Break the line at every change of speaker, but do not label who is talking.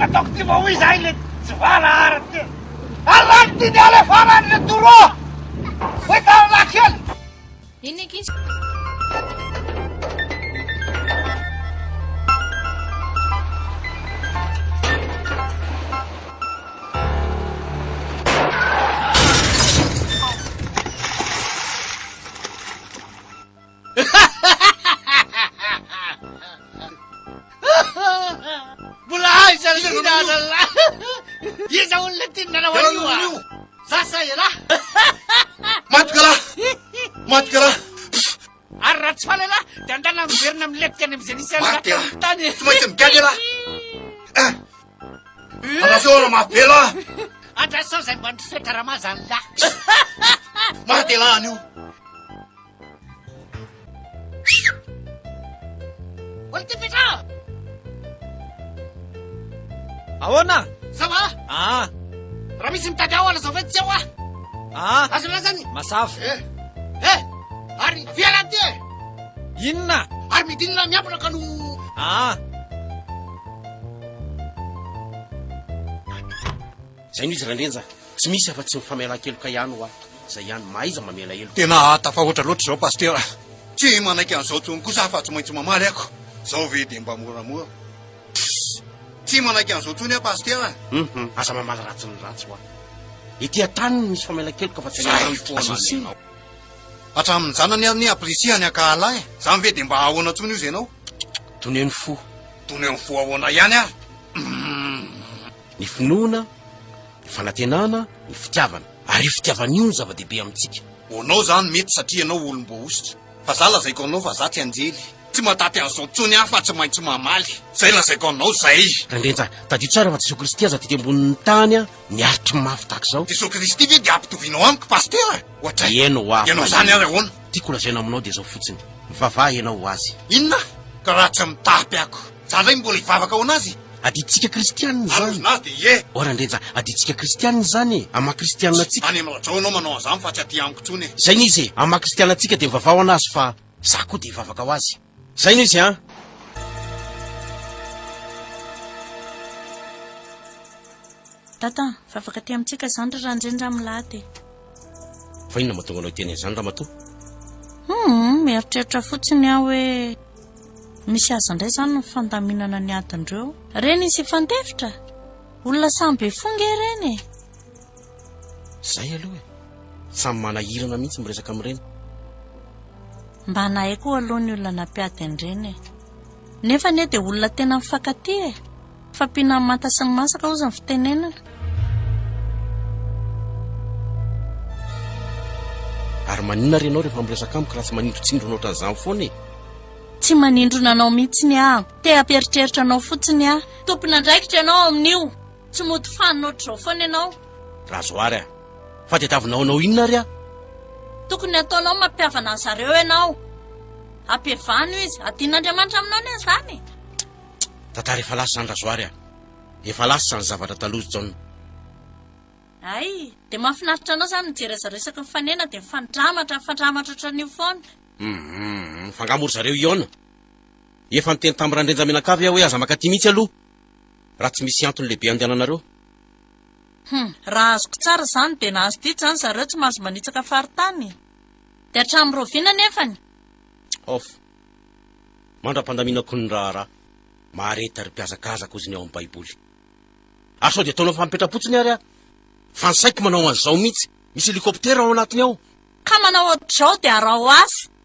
ataoko ty moa izahay le tsy valahary ty alany ty ny ale farany le toro hoe tananakely
inekisy
iza olona tinana hoanio sasa ela
maty karaha
ary raha tsy falela de andana miverina miletika any am'izay nisy
maty
tany
tsy maintsy migady ela andrasona mafela
andrasao zay mba ndrofetraramazany la
maty ela anio
olo ty petra
ahoana
zava raha misy mitady ao ala zao ve tsy ao azona zany
masafo
ary fiala ty
inona
ary midinina miampona ka no
zay no izy randrenja tsy misy afa tsy mifamelan-keloka ihany ho zay ihany maiza mamela elo
tena tafahoatra loatra zao pastera tsy manaiky an'izao tsony kosa afa tsy maintsy mamaly ako zao ve de mba moramora tsy manaiky an'izao tsony a pastera
asa mamaly ratsy ny ratsy ho ity atany ny misy famelan-keloka fa tsy
hatramin'ny zanany any aprisiany akahalahy zany ve de mba ahoana tsony io zay anao
toneny fo
toneny fo ahoana ihany ary
ny finoana ny fanantenana ny fitiavana ary io fitiavana io ny zava-dehibe amintsika
honao zany mety satria anao olom-bo ositra fa za lazaiko anao fa za tsy anjely tsy mataty an'izao tsony ahy fa tsy maintsy mamaly zay lazaiko anao zay
randrenja tadio tsara fa jesosy kristy aza tety ambonin'ny tany a niaritry mafy tahaka zao
jesosy kristy ve de ampitovinao amiko pastera ohatra ianao zany ary ahoana
tiako lazaina aminao de zao fotsiny mivavaha ianao ho azy
inona ka raha tsy mitapy ako za ndray mbola hivavaka ao anazy
aditsika kristianina zany
azonazy de ie
randrenja aditsika kristianina zany ama kristianina atsika
any am'rajao anao manao an'izany fa tsy aty amiko tsony
zay no izy ama kristianina atsika de mivavaha ho anazy fa za koa de hivavaka ho azy zay no izy
tata vavaka ty amintsika zany ry randrendra milady
fa inona mahatonga anao iteny zany raha matoa
mieritreritra fotsiny aho hoe misy aza indray zany ny fandaminana ny adindreo reny isy fantefitra olona samby be fonga reny
zay aloha samy manahirana mihitsy miresaka amin'ireny
mba nahay koa aloha ny olona nampiady an'ireny nefa ne de olona tena mifankaty fampina manta sy ny masaka ozy ny fitenenana
ary maninona renao rehefa miresaka amiko raha tsy manindro tsindro ohatran'izany foana
tsy manindro nanao mihitsiny te amperitreritra anao fotsiny tompona ndraikitra ianao amin'io tsy mody faninoatra zao foana ianao
raha zoary fa de tavinao anao inona ary
tokony ataonao mampiavana ny zareo ianao ampevano izy adin'andriamanitra aminao ny zany
tantara efa lasa zany razoary efa lasa zany zavatra talozy jaona
ay de mahafinaritra anao zany mijerezaresaka mifanena de mifandramatra hatran'io foana
mifangamory zareo iona efa niteny tamin'ny randrenja menakavy hoe aza makaty mihitsy aloha raha tsy misy antony lehibe andehananareo
raha azoko tsara zany de nahazo dity zany zareo tsy mahazo manitsaka faritany de hatramin'ny roviana nefany
mandra-pandaminako ny raharaha mahareta ry mpiazakazako izy ny ao amin'ny baiboly ary sao de ataonao fampetrapotsiny ary fa ny saiko manao an'izao mihitsy misy helikoptera ao anatiny ao
ka manao ohatr'izao de arao asy